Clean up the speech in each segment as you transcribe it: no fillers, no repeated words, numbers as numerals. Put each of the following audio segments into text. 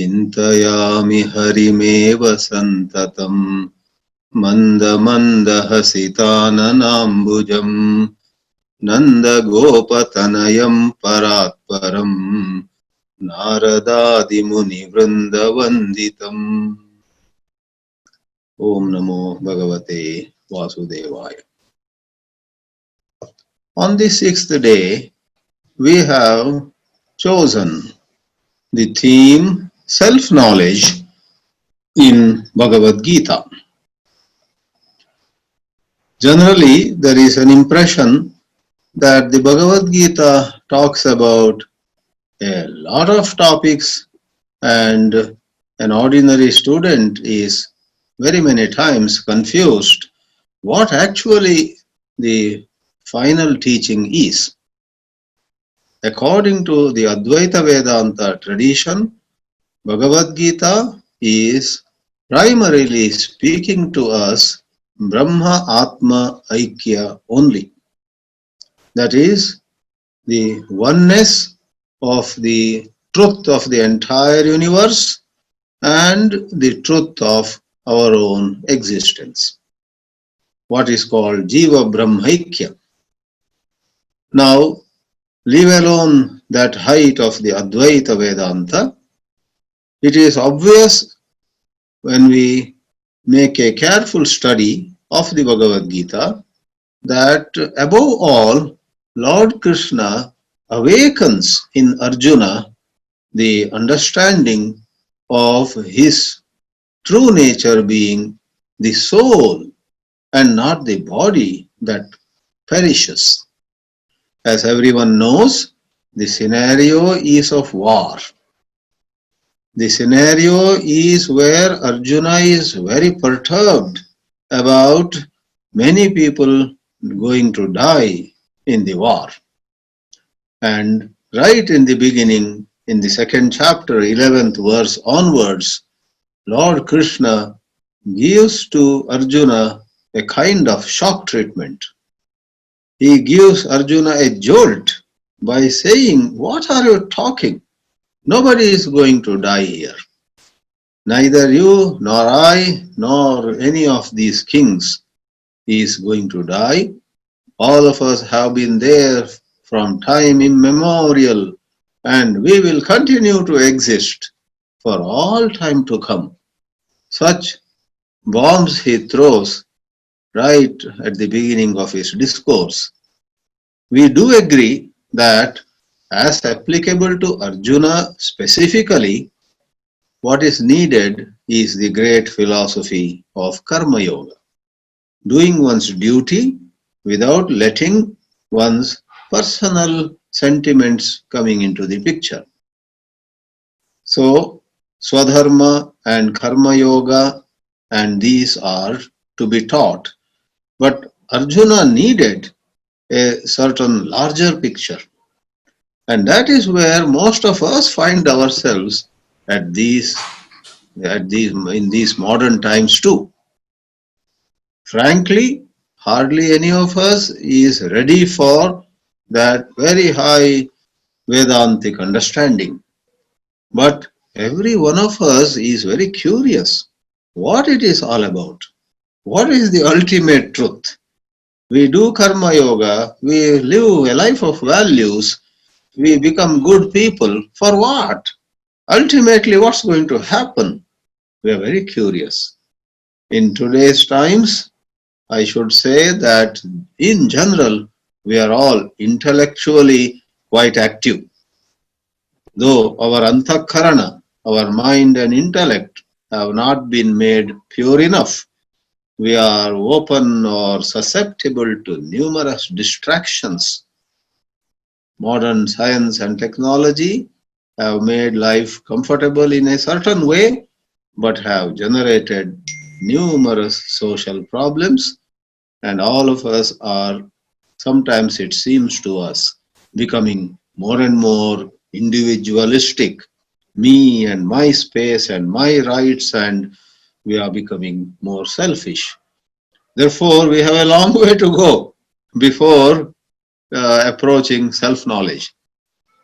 चिन्तयामि हरिमेव सन्ततम् मन्दमन्दहसिताननाम्बुजम् नन्दगोपतनयम् परात्परम् नारदादिमुनिवृन्दवन्दितम्। Om Namo Bhagavate Vasudevaya. On the sixth day, we have chosen the theme self-knowledge in Bhagavad Gita. Generally, there is an impression that the Bhagavad Gita talks about a lot of topics, and an ordinary student is very many times confused what actually the final teaching is. According to the Advaita Vedanta tradition, Bhagavad Gita is primarily speaking to us Brahma Atma Aikya only. That is, the oneness of the truth of the entire universe and the truth of our own existence. What is called Jiva Brahmaikya. Now, leave alone that height of the Advaita Vedanta. It is obvious when we make a careful study of the Bhagavad Gita that above all, Lord Krishna awakens in Arjuna the understanding of his true nature being the soul and not the body that perishes. As everyone knows, the scenario is of war. The scenario is where Arjuna is very perturbed about many people going to die in the war. And right in the beginning, in the second chapter, 11th verse onwards, Lord Krishna gives to Arjuna a kind of shock treatment. He gives Arjuna a jolt by saying, "What are you talking? Nobody is going to die here. Neither you nor I nor any of these kings is going to die. All of us have been there from time immemorial, and we will continue to exist for all time to come." Such bombs he throws right at the beginning of his discourse. We do agree that as applicable to Arjuna specifically, what is needed is the great philosophy of Karma Yoga, doing one's duty without letting one's personal sentiments coming into the picture. So, Swadharma and Karma Yoga, and these are to be taught. But Arjuna needed a certain larger picture. And that is where most of us find ourselves in these modern times too. Frankly, hardly any of us is ready for that very high Vedantic understanding. But every one of us is very curious what it is all about. What is the ultimate truth? We do Karma Yoga, we live a life of values, we become good people. For what? Ultimately, what's going to happen? We are very curious. In today's times, I should say that in general, we are all intellectually quite active. Though our antakarana, our mind and intellect, have not been made pure enough, we are open or susceptible to numerous distractions. Modern science and technology have made life comfortable in a certain way, but have generated numerous social problems, and all of us are, sometimes it seems to us, becoming more and more individualistic, me and my space and my rights, and we are becoming more selfish. Therefore, we have a long way to go before approaching self-knowledge.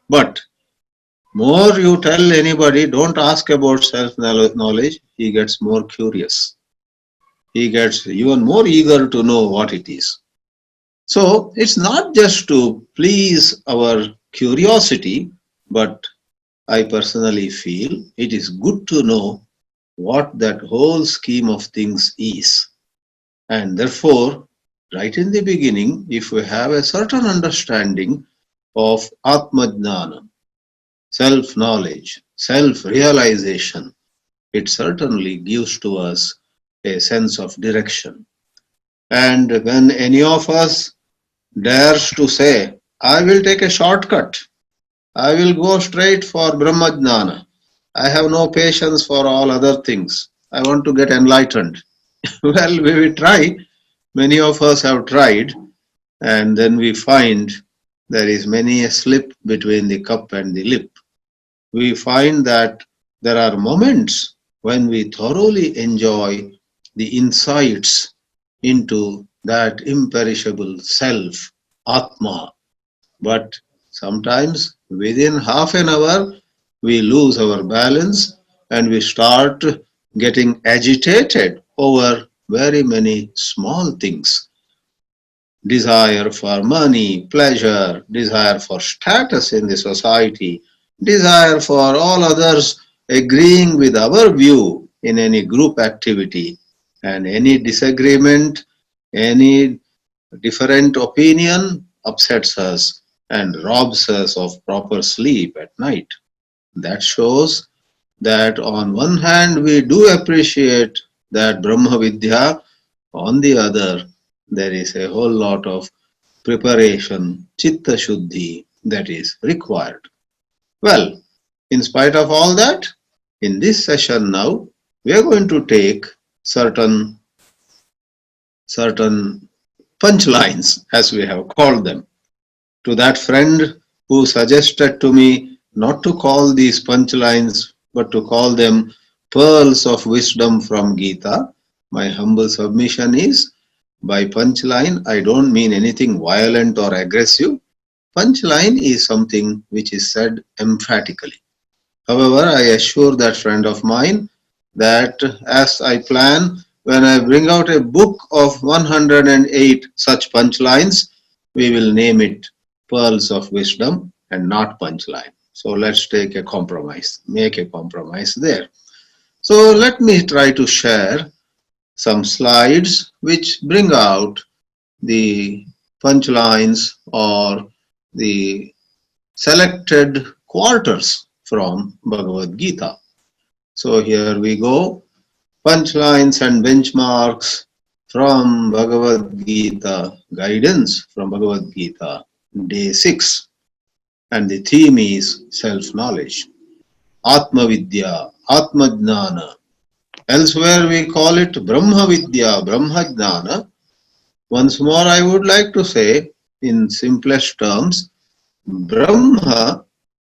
But More you tell anybody, don't ask about self-knowledge, he gets more curious. He gets even more eager to know what it is. So it's not just to please our curiosity, but I personally feel it is good to know what that whole scheme of things is. And therefore, right in the beginning, if we have a certain understanding of Atmajnana, self knowledge, self realization, it certainly gives to us a sense of direction. And when any of us dares to say, I will take a shortcut, I will go straight for Brahmajnana, I have no patience for all other things, I want to get enlightened. Well, we will try. Many of us have tried, and then we find there is many a slip between the cup and the lip. We find that there are moments when we thoroughly enjoy the insights into that imperishable self, Atma. But sometimes within half an hour, we lose our balance and we start getting agitated over very many small things. Desire for money, pleasure, desire for status in the society, desire for all others agreeing with our view in any group activity, and any disagreement, any different opinion upsets us and robs us of proper sleep at night. That shows that on one hand we do appreciate that Brahma Vidya, on the other there is a whole lot of preparation, chitta shuddhi that is required. Well, in spite of all that, in this session now, we are going to take certain certain punchlines, as we have called them. To that friend who suggested to me not to call these punchlines but to call them pearls of wisdom from Gita, my humble submission is, by punchline I don't mean anything violent or aggressive. Punchline is something which is said emphatically. However, I assure that friend of mine that as I plan, when I bring out a book of 108 such punchlines, we will name it Pearls of Wisdom and not Punchline. So let's take a compromise, make a compromise there. So let me try to share some slides which bring out the punchlines or the selected quarters from Bhagavad Gita. So here we go. Punchlines and benchmarks from Bhagavad Gita, guidance from Bhagavad Gita, day 6. And the theme is self-knowledge. Atma Vidya, Atma Jnana. Elsewhere we call it Brahma Vidya, Brahma Jnana. Once more I would like to say in simplest terms, Brahma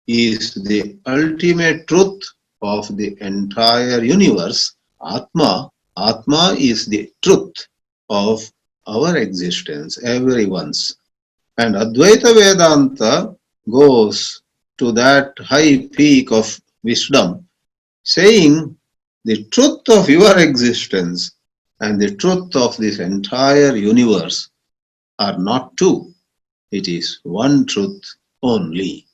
is the ultimate truth of the entire universe. Atma is the truth of our existence, everyone's. And Advaita Vedanta goes to that high peak of wisdom, saying the truth of your existence and the truth of this entire universe are not two. It is one truth only.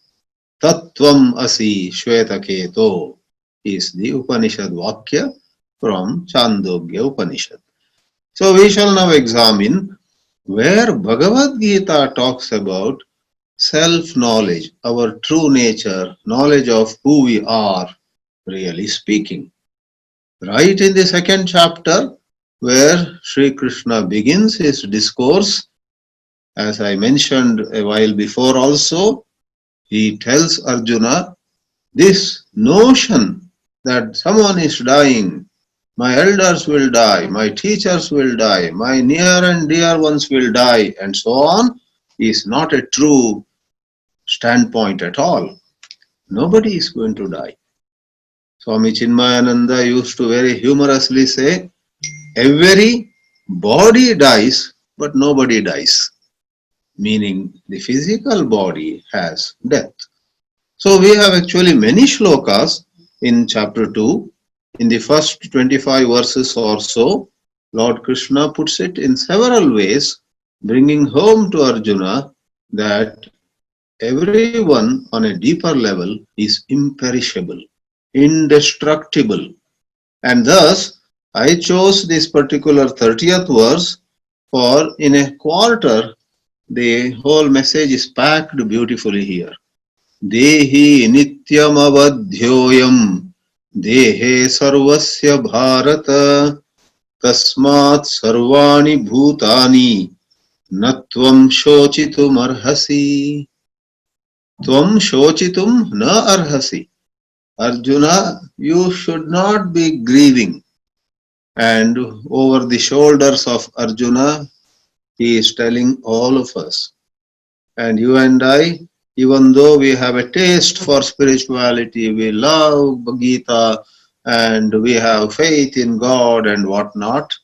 Tattvam asi Shvetaketo is the Upanishad Vakya from Chandogya Upanishad. So we shall now examine where Bhagavad Gita talks about self-knowledge, our true nature, knowledge of who we are, really speaking. Right in the second chapter, where Sri Krishna begins his discourse, as I mentioned a while before also, he tells Arjuna this notion that someone is dying, my elders will die, my teachers will die, my near and dear ones will die, and so on, is not a true standpoint at all. Nobody is going to die. Swami Chinmayananda used to very humorously say, every body dies, but nobody dies. Meaning the physical body has death. So we have actually many shlokas in chapter 2. In the first 25 verses or so, Lord Krishna puts it in several ways, bringing home to Arjuna that everyone on a deeper level is imperishable, indestructible. And thus, I chose this particular 30th verse, for in a quarter, the whole message is packed beautifully here. Dehi nityamavadhyoyam dehe sarvasya bharata tasmat sarvani bhutani natvam shochitum arhasi. Tvam shochitum na arhasi. Arjuna, you should not be grieving. And over the shoulders of Arjuna, he is telling all of us. And you and I, even though we have a taste for spirituality, we love Gita, and we have faith in God and whatnot,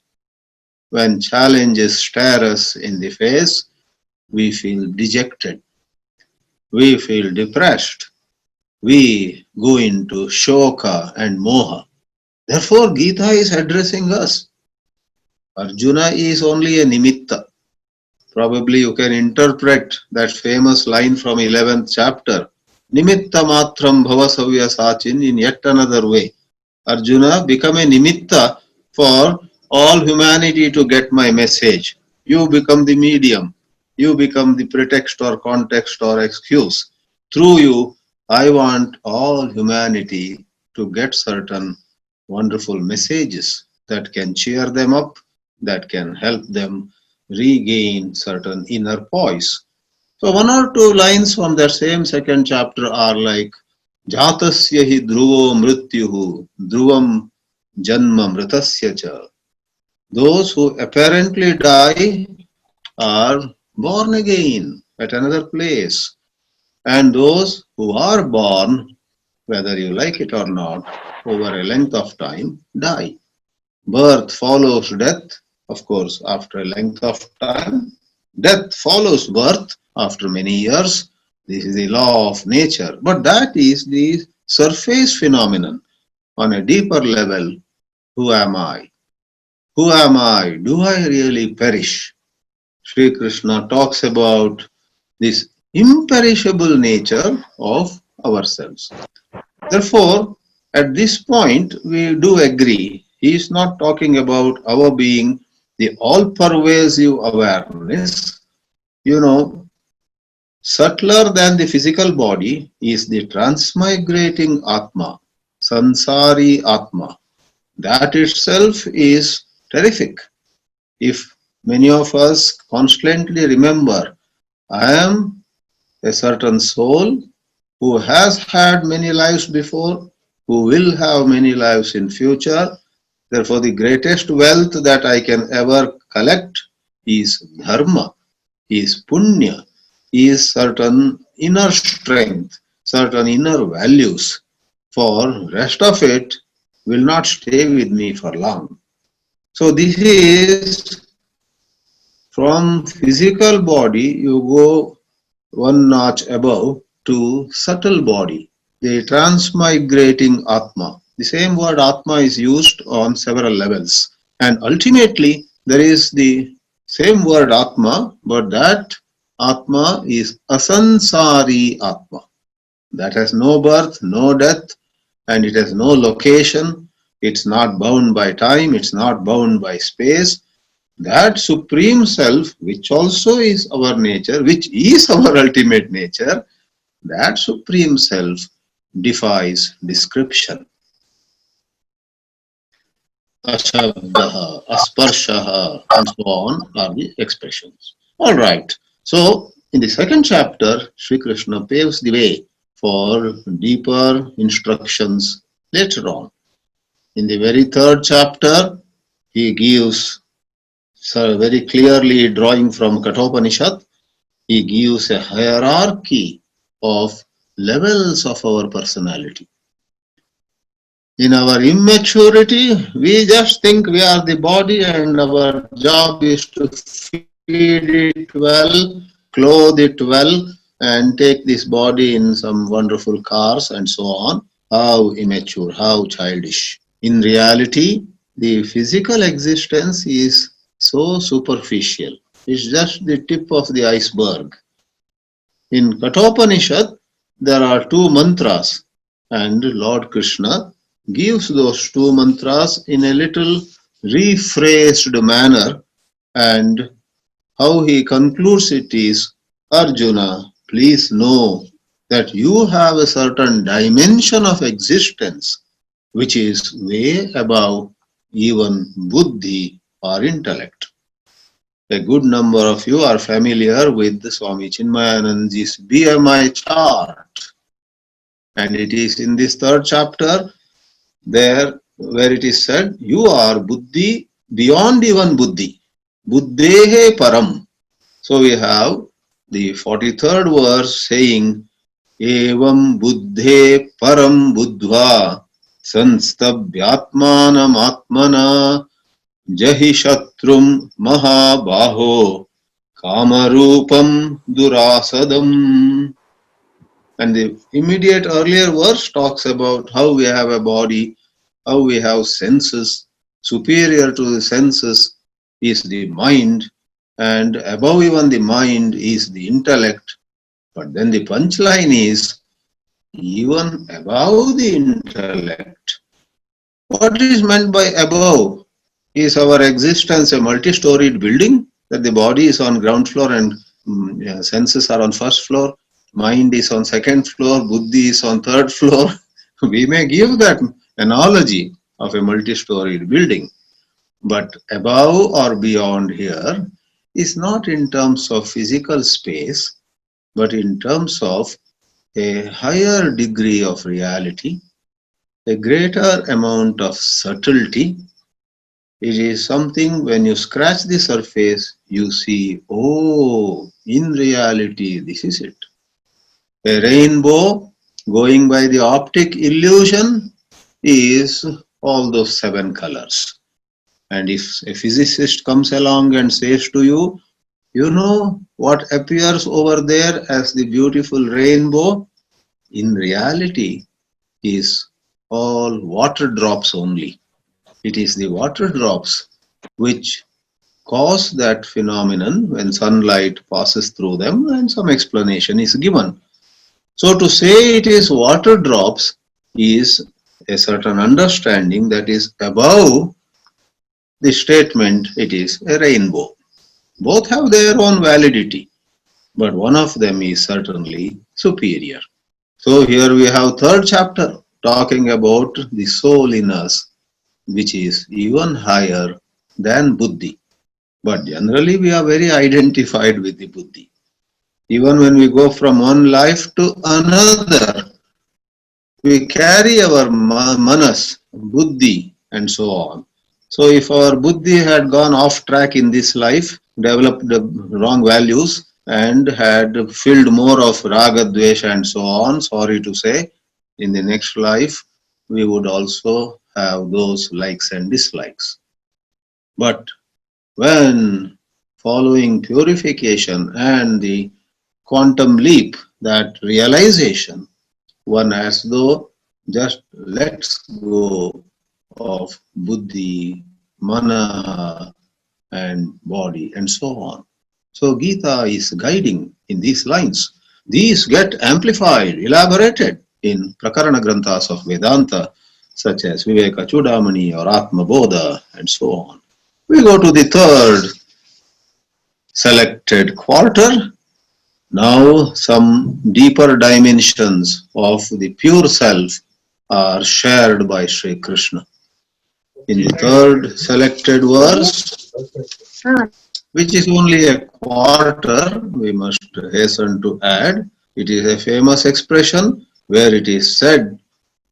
when challenges stare us in the face, we feel dejected, we feel depressed, we go into shoka and moha. Therefore, Gita is addressing us. Arjuna is only a nimitta. Probably you can interpret that famous line from 11th chapter, Nimitta matram bhavasavya sachin, in yet another way. Arjuna, become a nimitta for all humanity to get my message. You become the medium. You become the pretext or context or excuse. Through you, I want all humanity to get certain wonderful messages that can cheer them up, that can help them regain certain inner poise. So one or two lines from that same second chapter are like Jatasya hi dhruvo mrityuhu dhruvam janma mritasya cha. Those who apparently die are born again at another place. And those who are born, whether you like it or not, over a length of time, die. Birth follows death, of course, after a length of time. Death follows birth after many years. This is the law of nature. But that is the surface phenomenon. On a deeper level, who am I? Who am I? Do I really perish? Sri Krishna talks about this imperishable nature of ourselves. Therefore, at this point, we do agree. He is not talking about our being the all-pervasive awareness. You know, subtler than the physical body is the transmigrating Atma, Sansari Atma. That itself is terrific. If many of us constantly remember, I am a certain soul who has had many lives before, who will have many lives in future. Therefore, the greatest wealth that I can ever collect is dharma, is punya, is certain inner strength, certain inner values. For rest of it will not stay with me for long. So this is from physical body you go one notch above to subtle body, the transmigrating Atma. The same word Atma is used on several levels. And ultimately, there is the same word Atma, but that Atma is Asansari Atma. That has no birth, no death, and it has no location. It's not bound by time, it's not bound by space. That Supreme Self, which also is our nature, which is our ultimate nature, that Supreme Self defies description. Ashabdaha, Asparshaha, and so on are the expressions. All right. So, in the second chapter, Sri Krishna paves the way for deeper instructions later on. In the very third chapter, he gives, so very clearly drawing from Kathopanishad, he gives a hierarchy of levels of our personality. In our immaturity, we just think we are the body and our job is to feed it well, clothe it well, and take this body in some wonderful cars and so on. How immature, how childish. In reality, the physical existence is so superficial. It's just the tip of the iceberg. In Kathopanishad, there are two mantras, and Lord Krishna gives those two mantras in a little rephrased manner, and how he concludes it is, Arjuna, please know that you have a certain dimension of existence which is way above even buddhi or intellect. A good number of you are familiar with Swami Chinmayananda's BMI chart, and it is in this third chapter there where it is said, you are buddhi beyond even buddhi, buddhehe param. So we have the 43rd verse saying, evam buddhe param buddhva sanstabhyatmanam atmana jahi shatrum mahabaho kamarupam durasadam. And the immediate earlier verse talks about how we have a body, how we have senses. Superior to the senses is the mind, and above even the mind is the intellect. But then the punchline is, even above the intellect. What is meant by above? Is our existence a multi-storied building that the body is on ground floor and senses are on first floor, mind is on second floor, buddhi is on third floor? We may give that analogy of a multi-storied building, but above or beyond here is not in terms of physical space, but in terms of a higher degree of reality, a greater amount of subtlety. It is something when you scratch the surface, you see, oh, in reality, this is it. A rainbow, going by the optic illusion, is all those 7 colors. And if a physicist comes along and says to you, you know what appears over there as the beautiful rainbow, in reality is all water drops only. It is the water drops which cause that phenomenon when sunlight passes through them, and some explanation is given. So to say it is water drops is a certain understanding that is above the statement it is a rainbow. Both have their own validity, but one of them is certainly superior. So here we have third chapter talking about the soul in us, which is even higher than buddhi. But generally we are very identified with the buddhi. Even when we go from one life to another, we carry our manas, buddhi, and so on. So if our buddhi had gone off track in this life, developed the wrong values, and had filled more of raga, dvesha, and so on, sorry to say, in the next life, we would also have those likes and dislikes. But when following purification and the quantum leap, that realization, one as though just lets go of buddhi, mana, and body, and so on. So Gita is guiding in these lines. These get amplified, elaborated in Prakarana Granthas of Vedanta, such as Viveka Chudamani or Atma Bodha, and so on. We go to the third selected quarter. Now some deeper dimensions of the pure self are shared by Sri Krishna. In the third selected verse, which is only a quarter, we must hasten to add, it is a famous expression where it is said,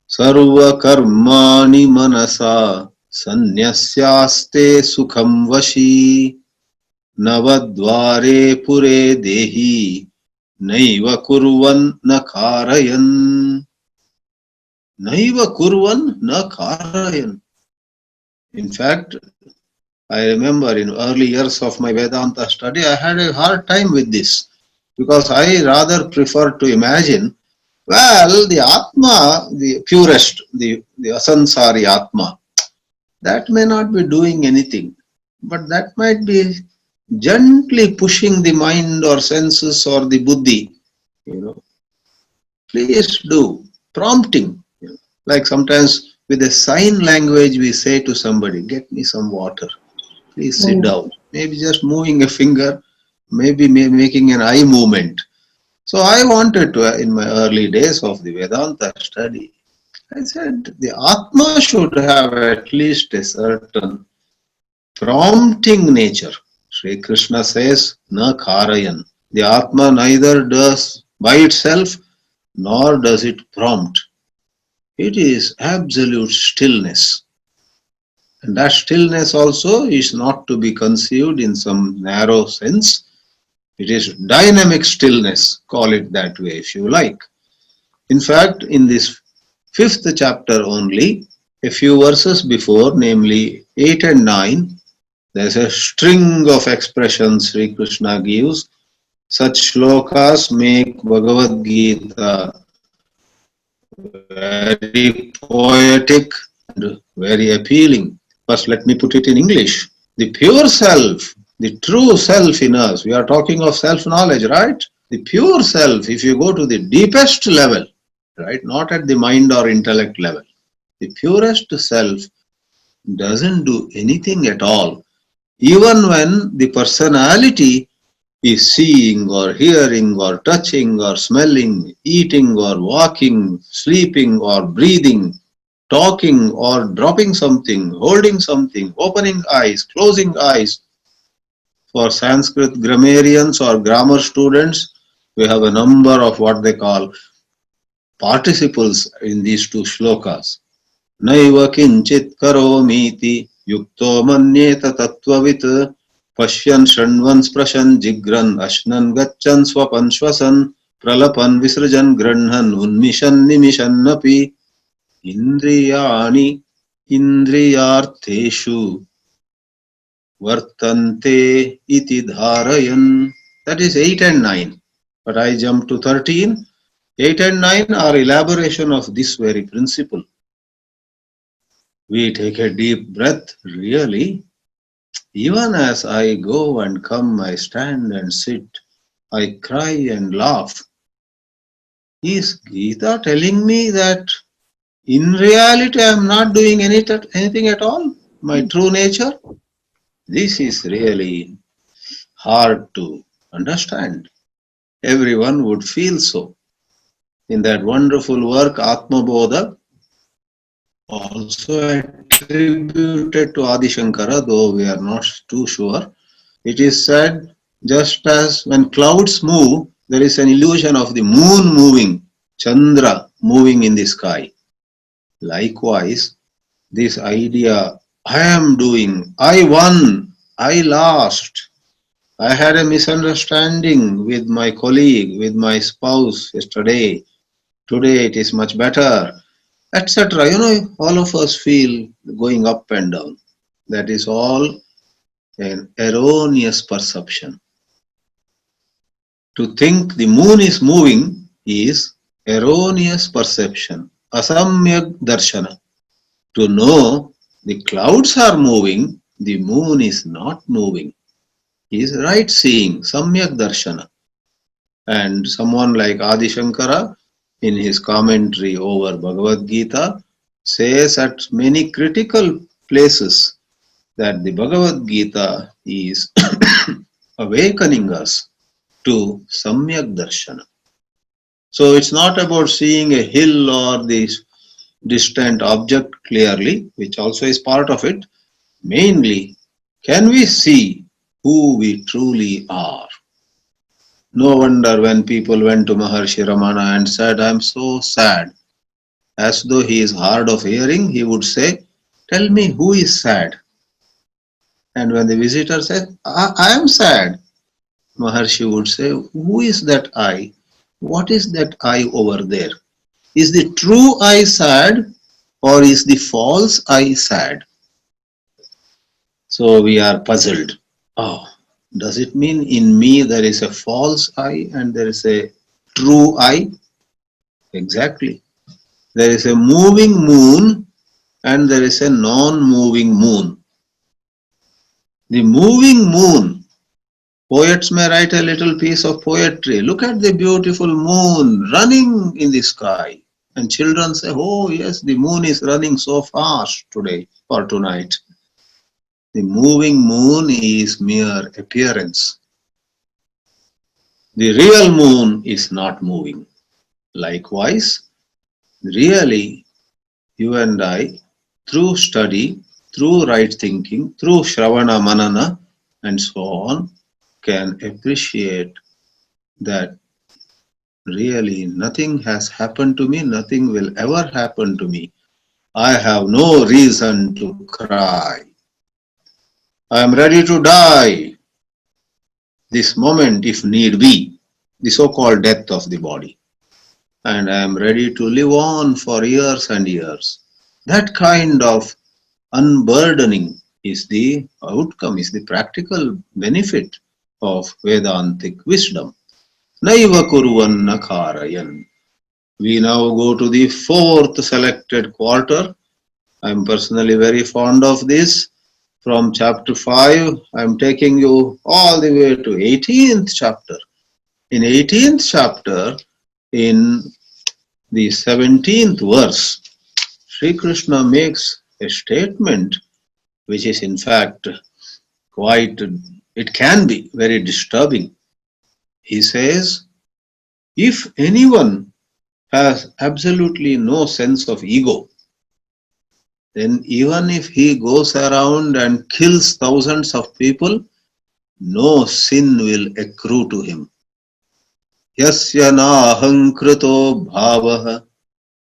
Sarva karmani manasa sanyasyaste sukham vashi navadvare pure dehi naiva kurvan na karayan. Naiva kurvan na karayan. In fact, I remember in early years of my Vedanta study, I had a hard time with this. because I rather prefer to imagine, well, the Atma, the purest, the Asansari Atma, that may not be doing anything, but that might be gently pushing the mind or senses or the buddhi, you know, please do, prompting. Like sometimes with a sign language we say to somebody, get me some water, please sit Mm. down. Maybe just moving a finger, maybe making an eye movement. So I wanted to, in my early days of the Vedanta study, I said the Atma should have at least a certain prompting nature. Sri Krishna says, na karayan. The Atma neither does by itself nor does it prompt. It is absolute stillness. And that stillness also is not to be conceived in some narrow sense. It is dynamic stillness, call it that way if you like. In fact, in this fifth chapter only, a few verses before, namely 8 and 9, there's a string of expressions Sri Krishna gives. Such shlokas make Bhagavad Gita very poetic and very appealing. First, let me put it in English. The pure self, the true self in us, we are talking of self knowledge, right? The pure self, if you go to the deepest level, right, not at the mind or intellect level, the purest self doesn't do anything at all. Even when the personality is seeing or hearing or touching or smelling, eating or walking, sleeping or breathing, talking or dropping something, holding something, opening eyes, closing eyes. For Sanskrit grammarians or grammar students, we have a number of what they call participles in these two shlokas. Naiva kinchit karomiti yukto manyeta tattvavit पश्यन् शृण्वन् स्पृशन् जिघ्रन् अश्नन् गच्छन् स्वपन् श्वसन् प्रलपन् विसृजन् गृह्णन् उन्मिषन् निमिषन्नपि इन्द्रियाणि इन्द्रियार्थेषु वर्तन्ते इति धारयन्. That is 8 and 9. But I jump to 13. 8 and 9 are elaboration of this very principle. We take a deep breath, really. Even as I go and come, I stand and sit, I cry and laugh. Is Gita telling me that in reality I am not doing anything at all? My true nature? This is really hard to understand. Everyone would feel so. In that wonderful work, Atma Bodha, also attributed to Adi Shankara, though we are not too sure, it is said just as when clouds move, there is an illusion of the moon moving, Chandra moving in the sky. Likewise, this idea, I am doing, I won, I lost, I had a misunderstanding with my colleague, with my spouse yesterday, today it is much better, etc. All of us feel going up and down. That is all an erroneous perception. To think the moon is moving is erroneous perception, asamyak darshana. To know the clouds are moving, the moon is not moving, is right seeing, samyak darshana. And someone like Adi Shankara, in his commentary over Bhagavad Gita, says at many critical places that the Bhagavad Gita is awakening us to samyak darshana. So it's not about seeing a hill or this distant object clearly, which also is part of it. Mainly, can we see who we truly are? No wonder when people went to Maharshi Ramana and said, I am so sad, as though he is hard of hearing, he would say, tell me who is sad. And when the visitor said, I am sad, Maharshi would say, who is that I? What is that I over there? Is the true I sad or is the false I sad? So we are puzzled. Oh, Does it mean in me there is a false I and there is a true I? Exactly. There is a moving moon and there is a non-moving moon. The moving moon, poets may write a little piece of poetry. Look at the beautiful moon running in the sky. And children say, oh yes, the moon is running so fast today or tonight. The moving moon is mere appearance. The real moon is not moving. Likewise, really, you and I, through study, through right thinking, through Shravana Manana, and so on, can appreciate that really nothing has happened to me, nothing will ever happen to me. I have no reason to cry. I am ready to die this moment if need be, the so-called death of the body. And I am ready to live on for years and years. That kind of unburdening is the outcome, is the practical benefit of Vedantic wisdom. Naiva kuruvanna kharayan. We now go to the fourth selected quarter. I am personally very fond of this. From chapter 5, I am taking you all the way to 18th chapter. In 18th chapter, in the 17th verse, Sri Krishna makes a statement which is in fact quite, it can be very disturbing. He says, if anyone has absolutely no sense of ego, then even if he goes around and kills thousands of people, no sin will accrue to him. Yasya nahankruto bhavaha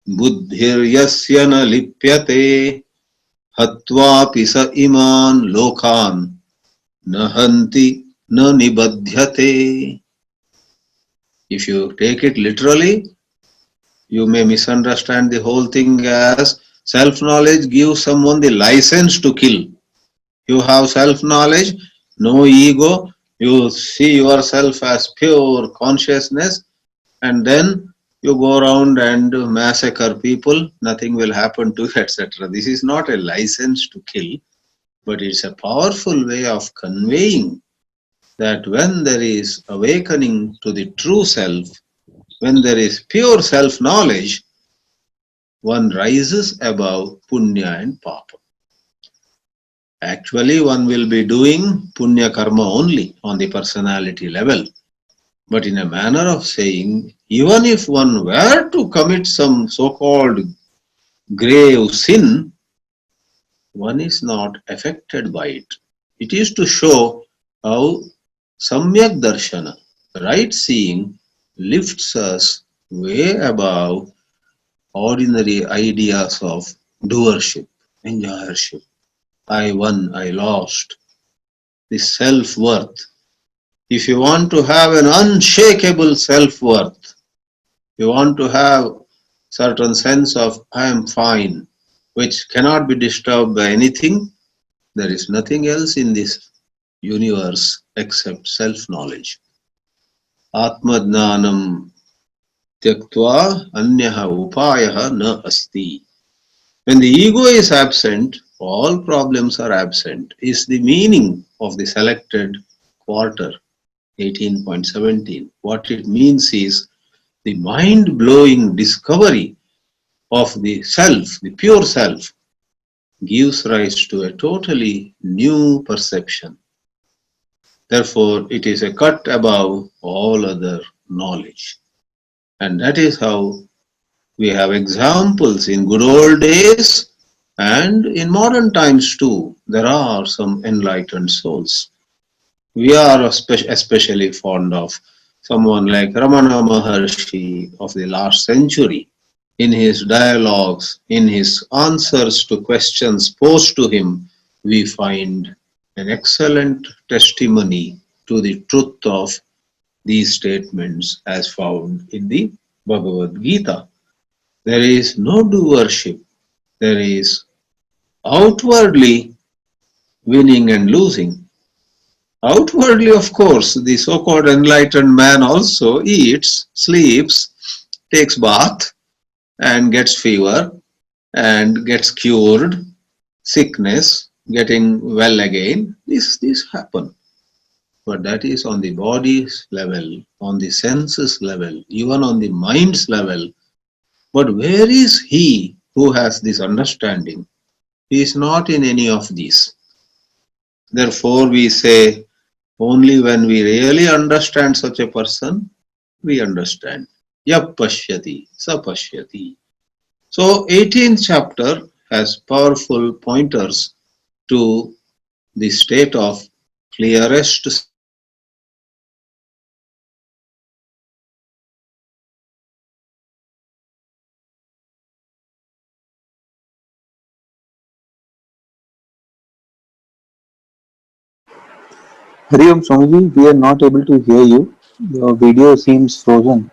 buddhir yasya na lipyate hatvapi sa iman lokan nahanti na nibadhyate. If you take it literally, you may misunderstand the whole thing as self-knowledge gives someone the license to kill. You have self-knowledge, no ego, you see yourself as pure consciousness, and then you go around and massacre people, nothing will happen to you, etc. This is not a license to kill, but it's a powerful way of conveying that when there is awakening to the true self, when there is pure self-knowledge, one rises above punya and papa. Actually, one will be doing punya karma only on the personality level. But in a manner of saying, even if one were to commit some so-called grave sin, one is not affected by it. It is to show how samyak darshana, right seeing, lifts us way above ordinary ideas of doership, enjoyership. I won, I lost. The self-worth. If you want to have an unshakable self-worth, you want to have certain sense of I am fine, which cannot be disturbed by anything, there is nothing else in this universe except self-knowledge. Atmadnanam tyaktva anyaha upayaha na asti. When the ego is absent, all problems are absent, is the meaning of the selected quarter, 18.17. What it means is the mind-blowing discovery of the self, the pure self, gives rise to a totally new perception. Therefore, it is a cut above all other knowledge. And that is how we have examples in good old days and in modern times too. There are some enlightened souls. We are especially fond of someone like Ramana Maharshi of the last century. In his dialogues, in his answers to questions posed to him, we find an excellent testimony to the truth of these statements as found in the Bhagavad Gita. There is no doership. There is outwardly winning and losing. Outwardly, of course, the so-called enlightened man also eats, sleeps, takes bath, and gets fever, and gets cured, sickness, getting well again. This happen. But that is on the body's level, on the senses level, even on the mind's level. But where is he who has this understanding? He is not in any of these. Therefore, we say only when we really understand such a person, we understand. Yap pashyati, sa pashyati. So, 18th chapter has powerful pointers to the state of clearest Hariom Swamiji, we are not able to hear you. Your video seems frozen.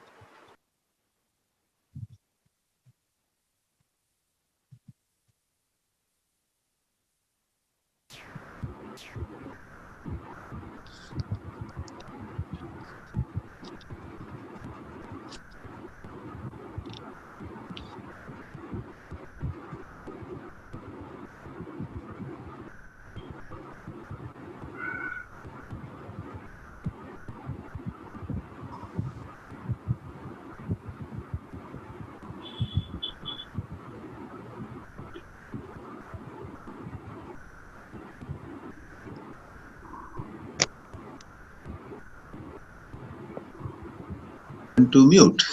to mute.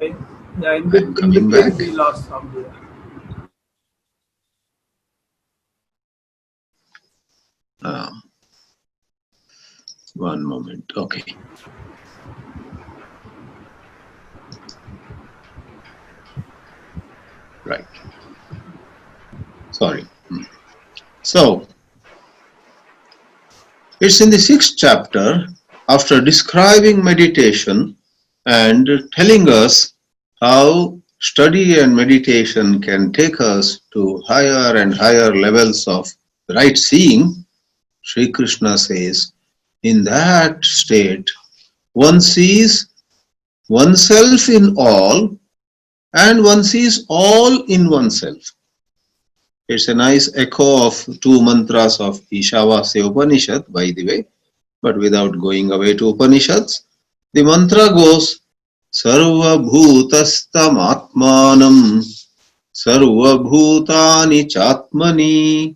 In, yeah, I am in coming between back. we lost some there. Um, one moment. Okay. Right. Sorry. So, it's in the 6th chapter, after describing meditation and telling us how study and meditation can take us to higher and higher levels of right seeing. Sri Krishna says, in that state, one sees oneself in all and one sees all in oneself. It's a nice echo of two mantras of Ishavasya Upanishad, by the way, but without going away to Upanishads. The mantra goes, Sarva Bhutastam Atmanam Sarva Bhutani Chatmani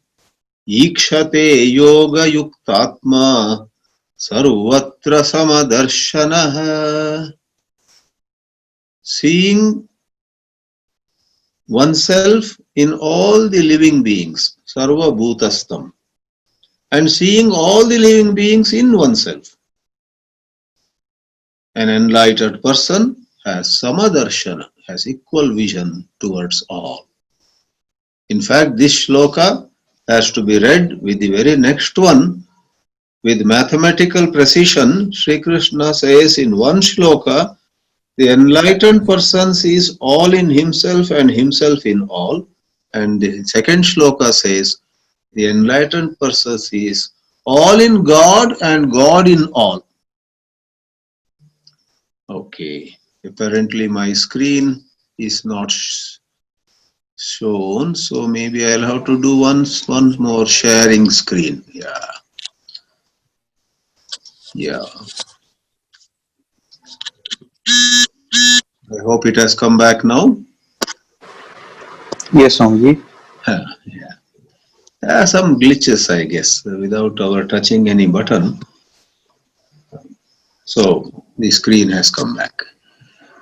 Ikshate Yoga Yuktatma Sarvatra Samadarshanaha. Seeing oneself in all the living beings, Sarva Bhutastam, and seeing all the living beings in oneself. An enlightened person has Samadarshana, has equal vision towards all. In fact, this shloka has to be read with the very next one. With mathematical precision, Sri Krishna says in one shloka, the enlightened person sees all in himself and himself in all. And the second shloka says, the enlightened person sees all in God and God in all. Okay, apparently my screen is not shown, so maybe I'll have to do once more sharing screen. Yeah. I hope it has come back now. Yes, Swamiji. Some glitches, I guess, without our touching any button. So the screen has come back.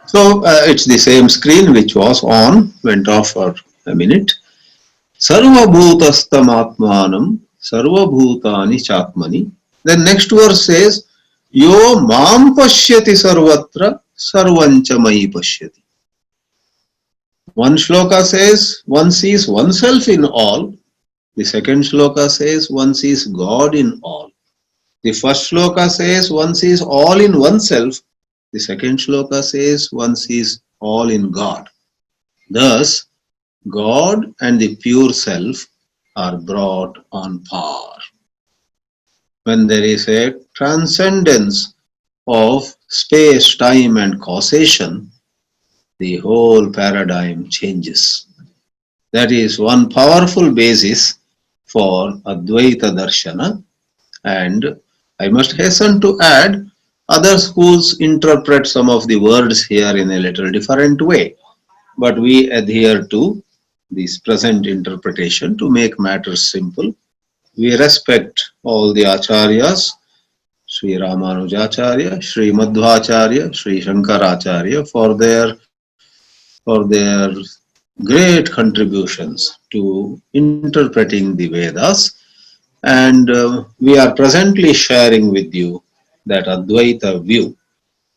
So it's the same screen which was on, went off for a minute. Sarva bhutastam atmanam, sarva bhutani chatmani. Then next verse says, Yo mam pashyati sarvatra, sarvancha mai pashyati. One shloka says, one sees oneself in all. The second shloka says, one sees God in all. The first shloka says, one sees all in oneself. The second shloka says, one sees all in God. Thus, God and the pure self are brought on par. when there is a transcendence of space, time and causation, the whole paradigm changes. That is one powerful basis for Advaita Darshana, and I must hasten to add, other schools interpret some of the words here in a little different way, but we adhere to this present interpretation to make matters simple. We respect all the acharyas, Sri Ramanujacharya, Sri Madhvacharya, Sri Shankaracharya for their great contributions to interpreting the Vedas, and we are presently sharing with you that Advaita view.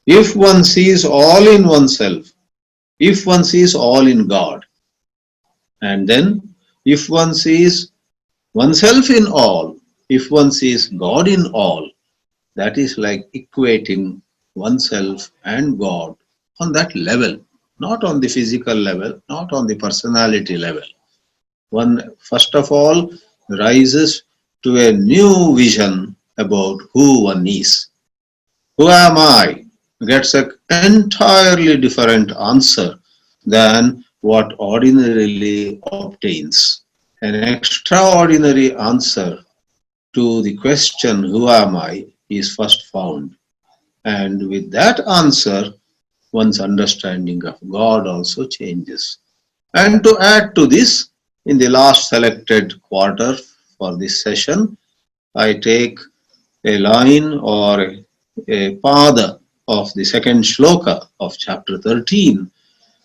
If one sees all in oneself, if one sees all in God, and then if one sees oneself in all, if one sees God in all, that is like equating oneself and God on that level, not on the physical level, not on the personality level. One, first of all, rises to a new vision about who one is. Who am I? Gets an entirely different answer than what ordinarily obtains. An extraordinary answer to the question, who am I, is first found. And with that answer, one's understanding of God also changes. And to add to this, in the last selected quarter for this session, I take a line or a pada of the second shloka of chapter 13.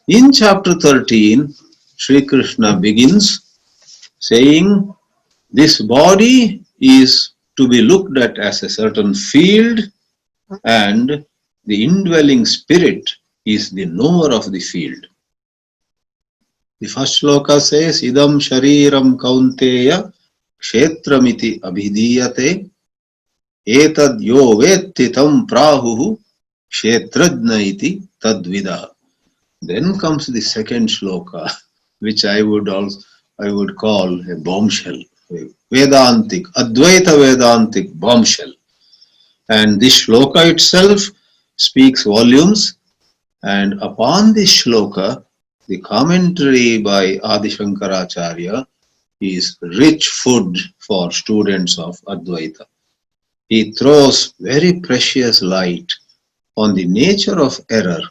In chapter 13, Sri Krishna begins saying, this body is to be looked at as a certain field, and the indwelling spirit is the knower of the field. The first shloka says, idam shariram kaunteya kshetramiti abhidiyate etad yo vetti tam prahuhu kshetrajna iti tadvida. Then comes the second shloka, which I would call a bombshell, a Vedantic, Advaita Vedantic bombshell. And this shloka itself speaks volumes, and upon this shloka, the commentary by Adi Shankaracharya is rich food for students of Advaita. He throws very precious light on the nature of error,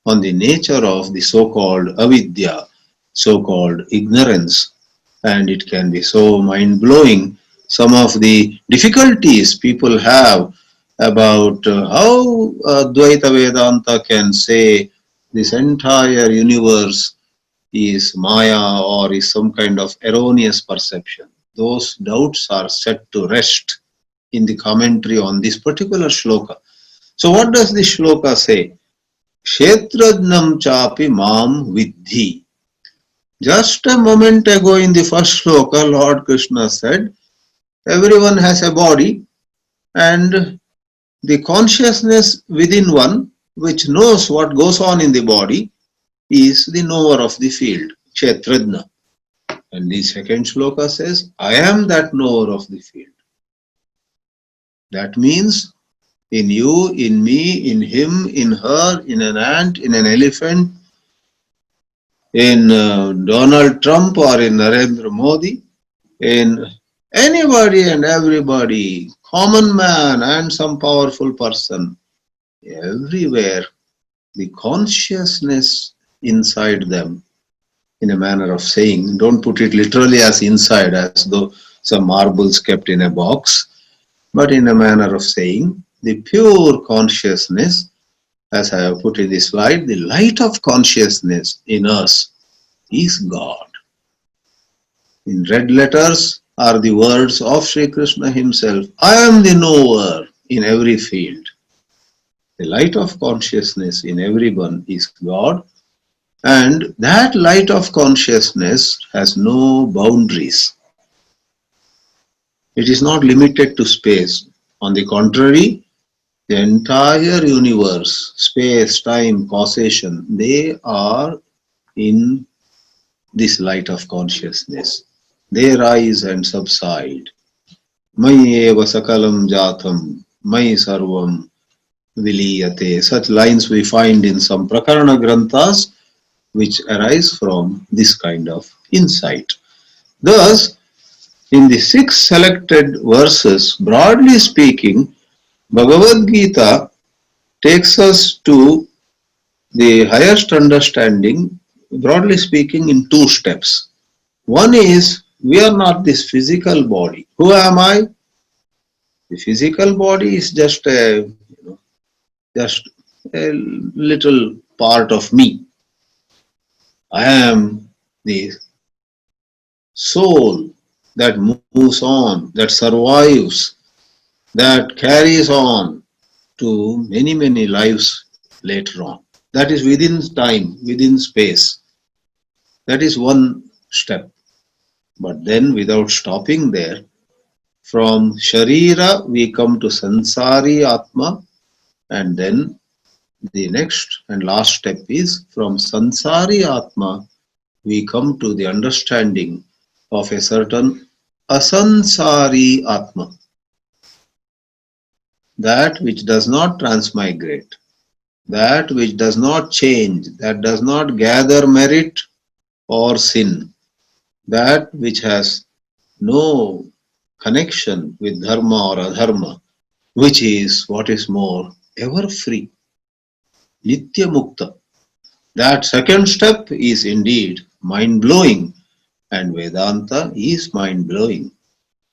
on the nature of the so-called avidya, so-called ignorance, and it can be so mind-blowing. Some of the difficulties people have about how Advaita Vedanta can say this entire universe is Maya or is some kind of erroneous perception. Those doubts are set to rest in the commentary on this particular shloka. So what does this shloka say? Kshetrajnam chapi mam vidhi. Just a moment ago in the first shloka, Lord Krishna said, everyone has a body, and the consciousness within one, which knows what goes on in the body, is the knower of the field, Kshetrajna. And the second shloka says, I am that knower of the field. That means in you, in me, in him, in her, in an ant, in an elephant, in Donald Trump or in Narendra Modi, in anybody and everybody, common man and some powerful person, everywhere, the consciousness inside them, in a manner of saying, don't put it literally as inside, as though some marbles kept in a box, but in a manner of saying, the pure consciousness, as I have put in this slide, the light of consciousness in us is God. In red letters are the words of Sri Krishna himself, I am the knower in every field. The light of consciousness in everyone is God, and that light of consciousness has no boundaries. It is not limited to space. On the contrary, the entire universe, space, time, causation, they are in this light of consciousness. They rise and subside. Mayi eva sakalam jatam, mayi sarvam viliyate. Such lines we find in some Prakarana Granthas which arise from this kind of insight. Thus, in the 6 selected verses, broadly speaking, Bhagavad Gita takes us to the highest understanding, broadly speaking, in 2 steps. One is, we are not this physical body. Who am I? The physical body is just just a little part of me. I am the soul that moves on, that survives, that carries on to many, many lives later on. That is within time, within space. That is one step. But then, without stopping there, from Sharira we come to Sansari Atma, and then the next and last step is from Sansari Atma we come to the understanding of a certain Asansari Atma, that which does not transmigrate, that which does not change, that does not gather merit or sin, that which has no connection with dharma or adharma, which is what is more, ever free, nitya mukta. That second step is indeed mind blowing, and Vedanta is mind blowing.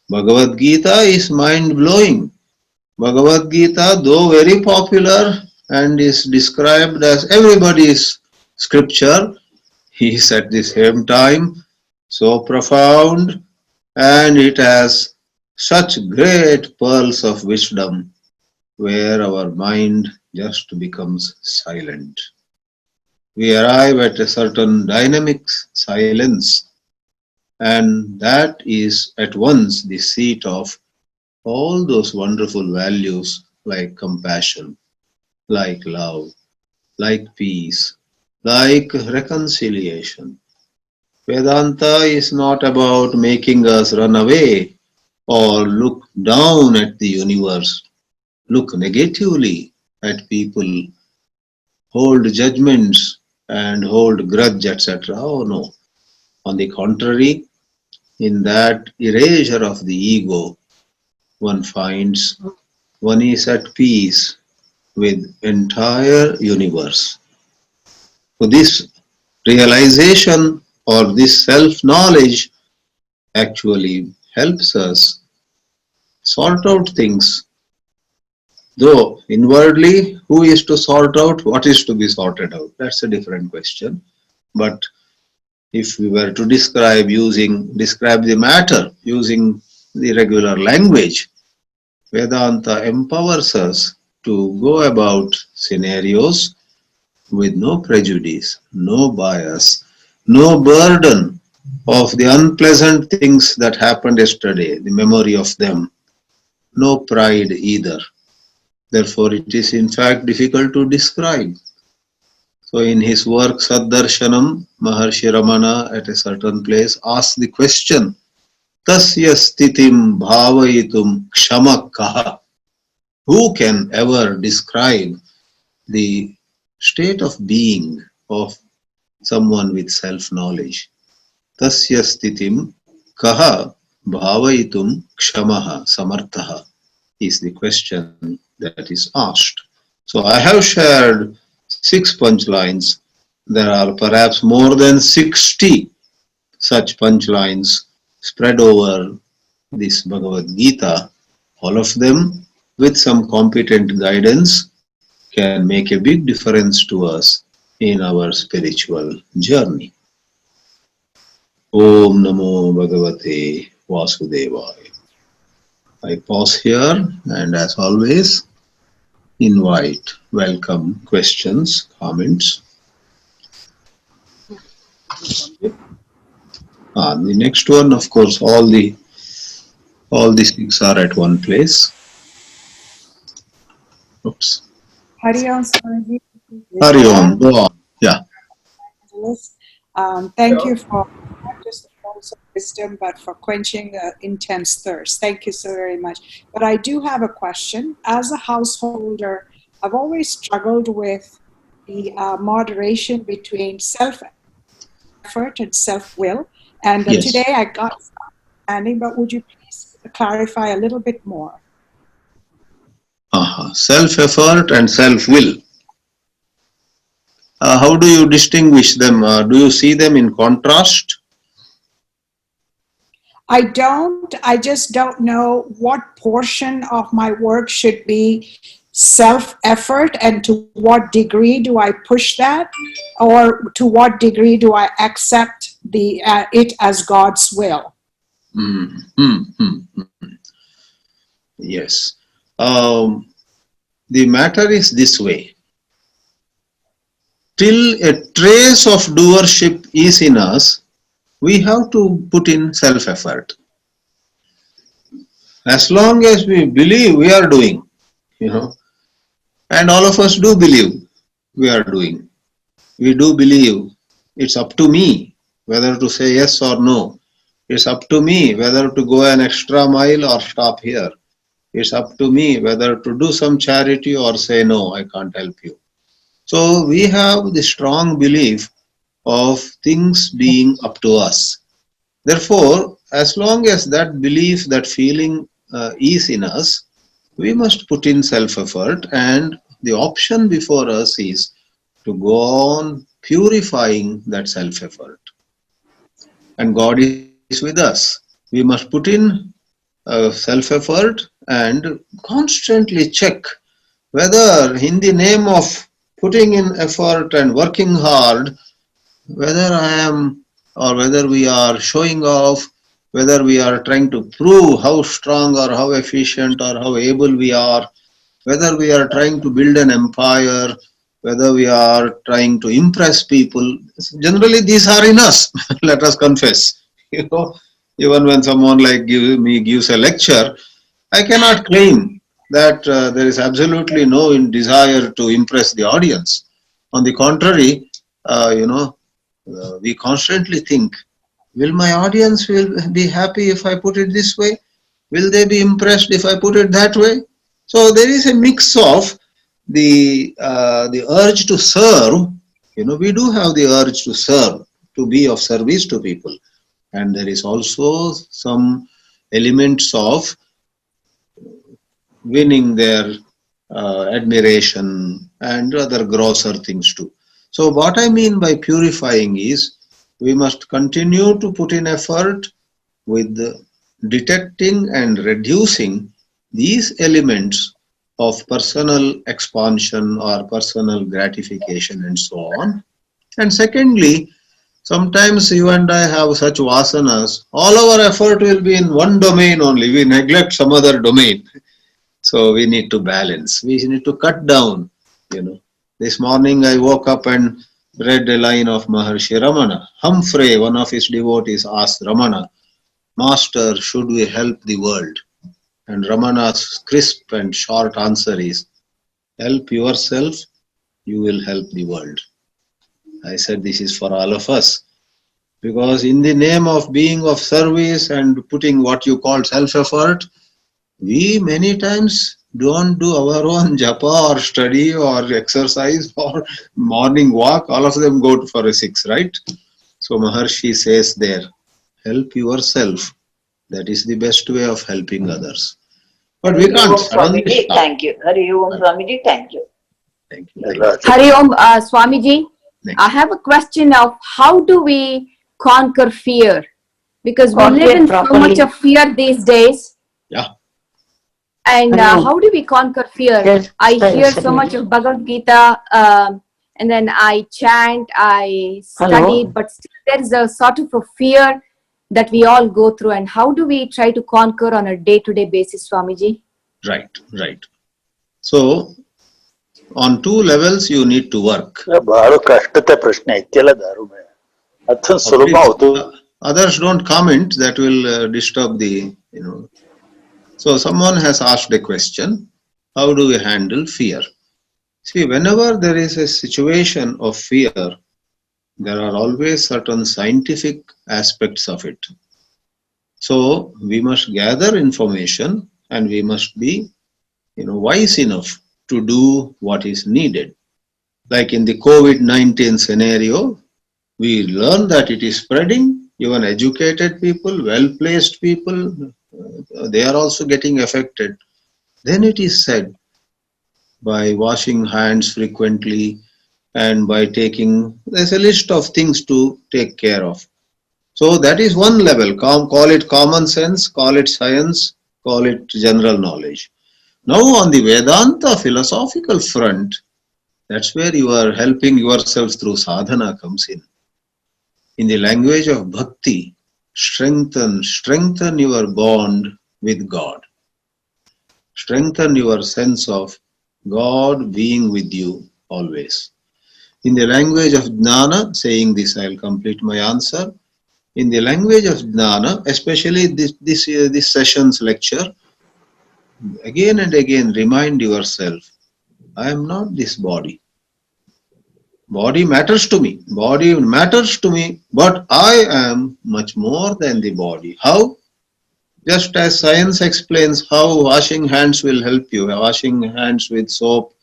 Bhagavad Gita is mind blowing. Bhagavad Gita, though very popular and is described as everybody's scripture, is at the same time so profound, and it has such great pearls of wisdom where our mind just becomes silent. We arrive at a certain dynamic silence, and that is at once the seat of all those wonderful values like compassion, like love, like peace, like reconciliation. Vedanta is not about making us run away or look down at the universe, look negatively at people, hold judgments and hold grudge, etc. Oh no. On the contrary, in that erasure of the ego, one finds one is at peace with entire universe. So this realization or this self-knowledge actually helps us sort out things. Though inwardly, who is to sort out what is to be sorted out? That's a different question. But if we were to describe the matter using the regular language, Vedanta empowers us to go about scenarios with no prejudice, no bias, no burden of the unpleasant things that happened yesterday, the memory of them, no pride either. Therefore, it is in fact difficult to describe. So, in his work Saddarshanam, Maharshi Ramana at a certain place asks the question, Tasya stitim bhavayitum kshama kaha? Who can ever describe the state of being of someone with self-knowledge? Tasya stitim kaha bhavayitum kshamaha samarthaha is the question that is asked. So I have shared 6 punchlines. There are perhaps more than 60 such punchlines spread over this Bhagavad Gita. All of them with some competent guidance can make a big difference to us in our spiritual journey. Om Namo Bhagavate Vasudevaya. I pause here and as always invite, welcome questions, comments. The next one, of course, all the 6 are at one place. Oops. Hari Om Swamiji. Hari Om, go on. Yeah. Thank you for not just also wisdom, but for quenching intense thirst. Thank you so very much. But I do have a question. As a householder, I've always struggled with the moderation between self-effort and self-will. And Yes. today I got some understanding, but would you please clarify a little bit more? Self-effort and self-will. How do you distinguish them? Do you see them in contrast? I don't. I just don't know what portion of my work should be self-effort and to what degree do I push that, or to what degree do I accept it as God's will. Yes. The matter is this way. Till a trace of doership is in us, we have to put in self-effort. As long as we believe we are doing, and all of us do believe we are doing. We do believe it's up to me whether to say yes or no. It's up to me whether to go an extra mile or stop here. It's up to me whether to do some charity or say no, I can't help you. So we have the strong belief of things being up to us. Therefore, as long as that belief, that feeling is in us, we must put in self-effort, and the option before us is to go on purifying that self-effort. And God is with us. We must put in self-effort and constantly check whether in the name of putting in effort and working hard, whether I am or whether we are showing off, whether we are trying to prove how strong or how efficient or how able we are, whether we are trying to build an empire, whether we are trying to impress people. Generally, these are in us. Let us confess. Even when someone like me gives a lecture, I cannot claim that there is absolutely no desire to impress the audience. On the contrary, we constantly think, will my audience will be happy if I put it this way? Will they be impressed if I put it that way? So there is a mix of the urge to serve. We do have the urge to serve, to be of service to people. And there is also some elements of winning their admiration and other grosser things too. So what I mean by purifying is we must continue to put in effort with detecting and reducing these elements of personal expansion or personal gratification and so on. And secondly, sometimes you and I have such vasanas, all our effort will be in one domain only, we neglect some other domain. So we need to balance, we need to cut down. This morning I woke up and read a line of Maharshi Ramana. Humphrey, one of his devotees, asked Ramana, Master, should we help the world? And Ramana's crisp and short answer is, help yourself, you will help the world. I said this is for all of us. Because in the name of being of service and putting what you call self-effort, we many times don't do our own japa or study or exercise or morning walk. All of them go for a 6, right? So Maharshi says there, help yourself. That is the best way of helping others. But we can't suddenly stop. Thank you. Hari Om Swamiji, thank you. Thank you. Hari Om Swamiji, Next. I have a question of how do we conquer fear? Because we live in so much of fear these days. Yeah. And how do we conquer fear? Yes, I hear so much of Bhagavad Gita, and then I chant, I study, but still there is a sort of a fear that we all go through. And how do we try to conquer on a day-to-day basis, Swamiji? Right. So, on 2 levels you need to work. ಬಹಳ ಕಷ್ಟದ ಪ್ರಶ್ನೆ ಐತಿಲ್ಲ ದಾರು ಅದು ಸುಲಭ ಹೌದು. Others don't comment, that will disturb the, So someone has asked a question, how do we handle fear? See, whenever there is a situation of fear, there are always certain scientific aspects of it. So we must gather information and we must be, wise enough to do what is needed. Like in the COVID-19 scenario, we learn that it is spreading. Even educated people, well-placed people, they are also getting affected. Then it is said, by washing hands frequently and by taking, there's a list of things to take care of. So that is one level. Call it common sense, call it science, call it general knowledge. Now on the Vedanta philosophical front, that's where you are helping yourself through sadhana comes in. In the language of bhakti, strengthen your bond with God. Strengthen your sense of God being with you always. In the language of jnana, saying this, I'll complete my answer. In the language of jnana, especially this session's lecture, again and again remind yourself, I am not this body. Body matters to me. Body matters to me, but I am much more than the body. How? Just as science explains how washing hands will help you, washing hands with soap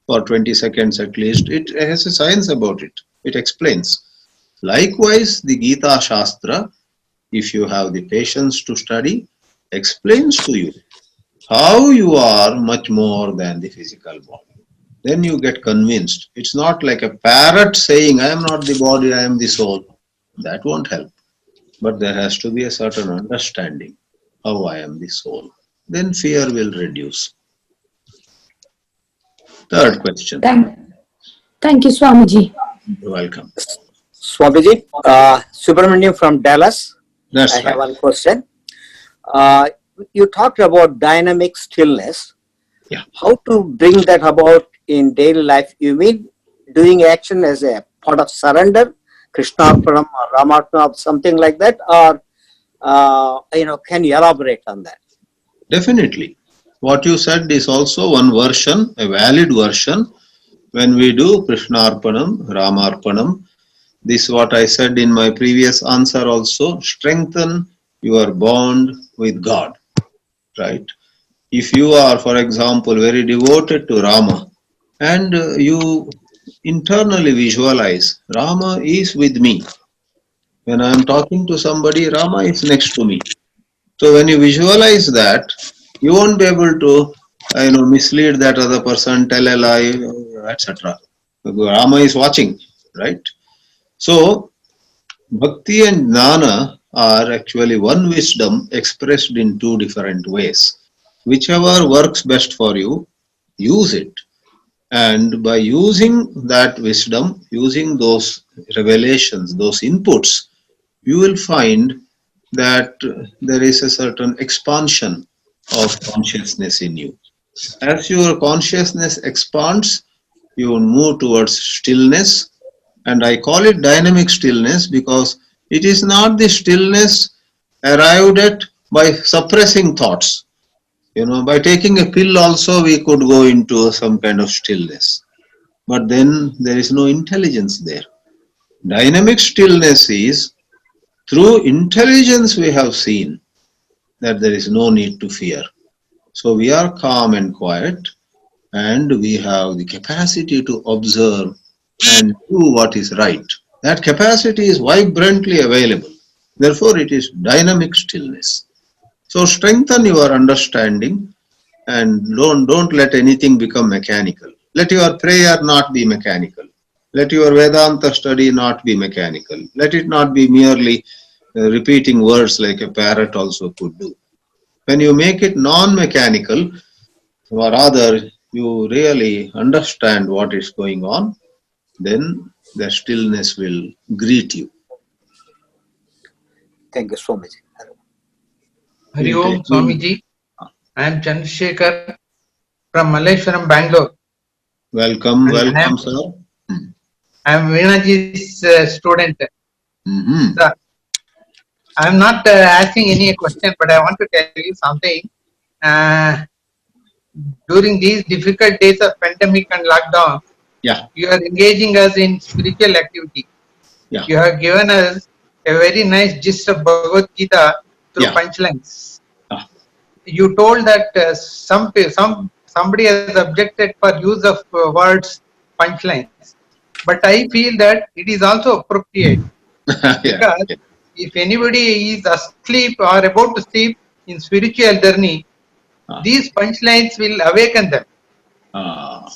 for 20 seconds at least, it has a science about it. It explains. Likewise, the Gita Shastra, if you have the patience to study, explains to you how you are much more than the physical body. Then you get convinced. It's not like a parrot saying, I am not the body, I am the soul. That won't help. But there has to be a certain understanding how I am the soul. Then fear will reduce. Third question. Thank you, Swamiji. You're welcome. Swamiji, Subramaniam from Dallas. That's I right. have one question. You talked about dynamic stillness. Yeah. How to bring that about in daily life? You mean doing action as a part of surrender, Krishnarpanam or Ramarpanam, something like that? Or, can you elaborate on that? Definitely. What you said is also one version, a valid version. When we do Krishnarpanam, Ramarpanam, this is what I said in my previous answer also, strengthen your bond with God, right? If you are, for example, very devoted to Rama and you internally visualize, Rama is with me. When I am talking to somebody, Rama is next to me. So when you visualize that, you won't be able to, mislead that other person, tell a lie, etc. Rama is watching, right? So bhakti and jnana are actually one wisdom expressed in two different ways. Whichever works best for you, use it. And by using that wisdom, using those revelations, those inputs, you will find that there is a certain expansion of consciousness in you. As your consciousness expands, you will move towards stillness. And I call it dynamic stillness because it is not the stillness arrived at by suppressing thoughts. By taking a pill also we could go into some kind of stillness. But then there is no intelligence there. Dynamic stillness is through intelligence we have seen that there is no need to fear. So we are calm and quiet and we have the capacity to observe and do what is right. That capacity is vibrantly available. Therefore, it is dynamic stillness. So strengthen your understanding and don't let anything become mechanical. Let your prayer not be mechanical. Let your Vedanta study not be mechanical. Let it not be merely repeating words like a parrot also could do. When you make it non-mechanical, or rather you really understand what is going on, then the stillness will greet you. Thank you so much. Hari Om Swamiji. I am Chandrasekhar from Malleshwaram, Bangalore. Welcome, And sir. I am Veenaji's student. Mm-hmm. So, I am not asking any question, but I want to tell you something. During these difficult days of pandemic and lockdown, you are engaging us in spiritual activity. Yeah. You have given us a very nice gist of Bhagavad Gita through Yeah. punchlines. Ah. You told that somebody has objected for use of words punchlines, but I feel that it is also appropriate Yeah. because Yeah. if anybody is asleep or about to sleep in spiritual journey, Ah. these punchlines will awaken them. Ah.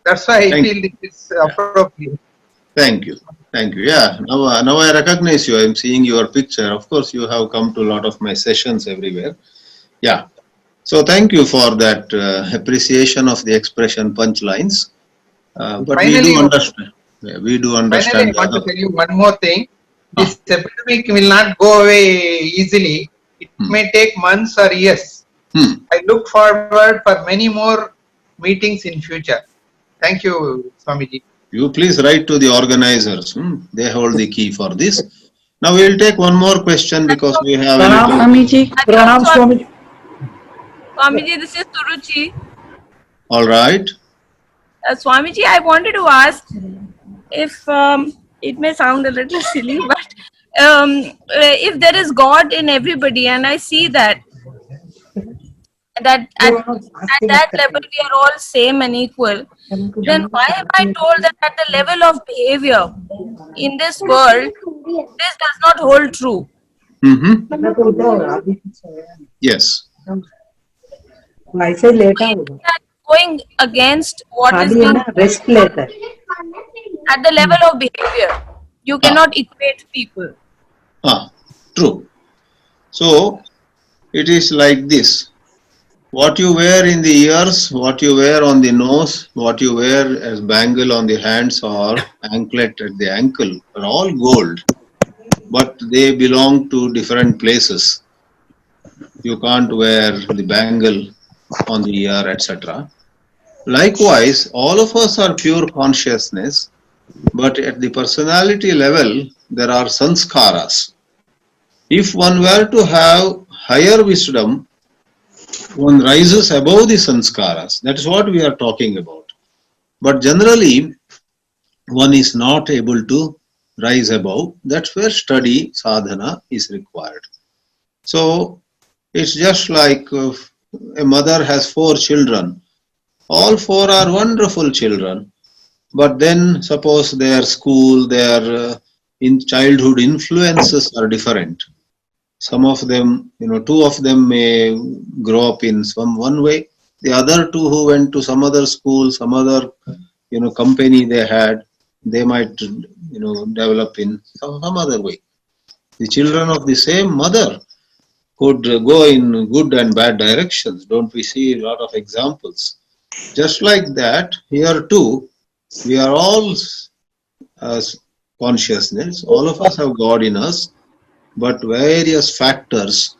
That's why I Thank feel it is appropriate. Thank you. Thank you. Yeah. Now I recognize you. I'm seeing your picture. Of course, you have come to a lot of my sessions everywhere. Yeah. So thank you for that appreciation of the expression punchlines. But we Finally, do understand. Yeah, we do Finally, I understand. want to tell you one more thing. This epidemic will not go away easily. It may take months or years. Hmm. I look forward for many more meetings in future. Thank you, Swamiji. You please write to the organizers. They hold the key for this. Now we will take one more question because we have a Pranam little. Swamiji. Pranam Swamiji. Swamiji, this is Suruchi. All right. Swamiji, I wanted to ask if it may sound a little silly, but if there is God in everybody, and I see that at that level we are all same and equal, then why am I told that at the level of behavior in this world, this does not hold true? Yes. That going against what is being at the level of behavior, you cannot equate people. True. So it is like this. What you wear in the ears, what you wear on the nose, what you wear as bangle on the hands or anklet at the ankle are all gold, but they belong to different places. You can't wear the bangle on the ear, etc. Likewise, all of us are pure consciousness, but at the personality level, there are sanskaras. If one were to have higher wisdom, one rises above the sanskaras. That is what we are talking about. But generally, one is not able to rise above. That's where study, sadhana is required. So, it's just like a mother has 4 children. All 4 are wonderful children. But then suppose their school, their in childhood influences are different. Some of them, 2 of them may grow up in some one way. The other 2 who went to some other school, some other, company they had, they might, develop in some other way. The children of the same mother could go in good and bad directions. Don't we see a lot of examples? Just like that, here too, we are all consciousness. All of us have God in us, but various factors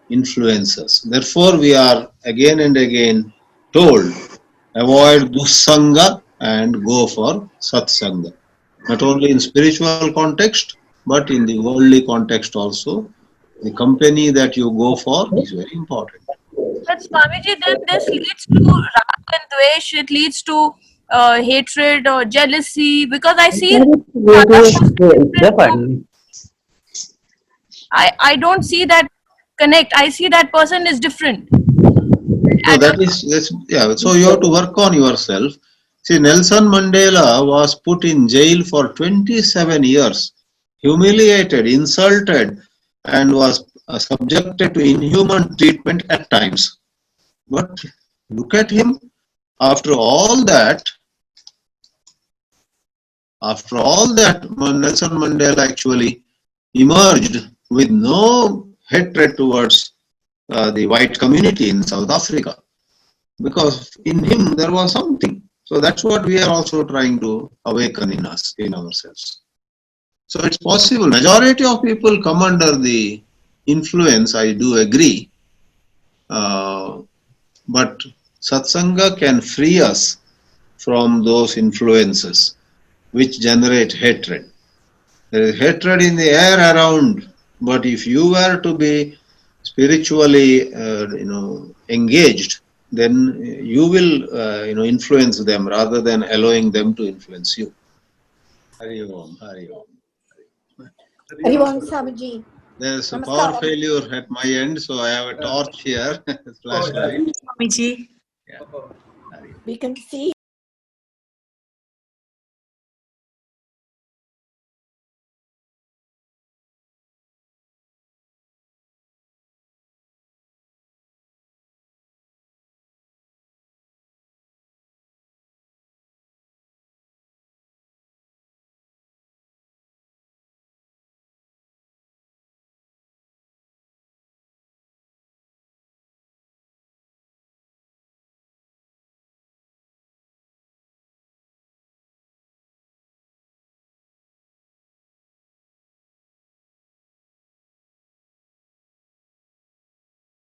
influence us. Therefore, we are again and again told, avoid dussanga and go for satsanga. Not only in spiritual context, but in the worldly context also. The company that you go for is very important. But Swamiji, then this leads to rag and dvesh, it leads to hatred or jealousy, because I see I don't see that connect. I see that person is different. No, yeah. So you have to work on yourself. See, Nelson Mandela was put in jail for 27 years, humiliated, insulted, and was subjected to inhuman treatment at times. But look at him. After all that, Nelson Mandela actually emerged with no hatred towards the white community in South Africa, because in him there was something. So that's what we are also trying to awaken in us, in ourselves. So it's possible. Majority of people come under the influence, I do agree. But satsanga can free us from those influences which generate hatred. There is hatred in the air around, but if you were to be spiritually, engaged, then you will, influence them rather than allowing them to influence you. Hari Om, Hari Om. Hari Om, Swamiji. There's a power failure at my end, so I have a torch here, flashlight. Swamiji. Yeah. We can see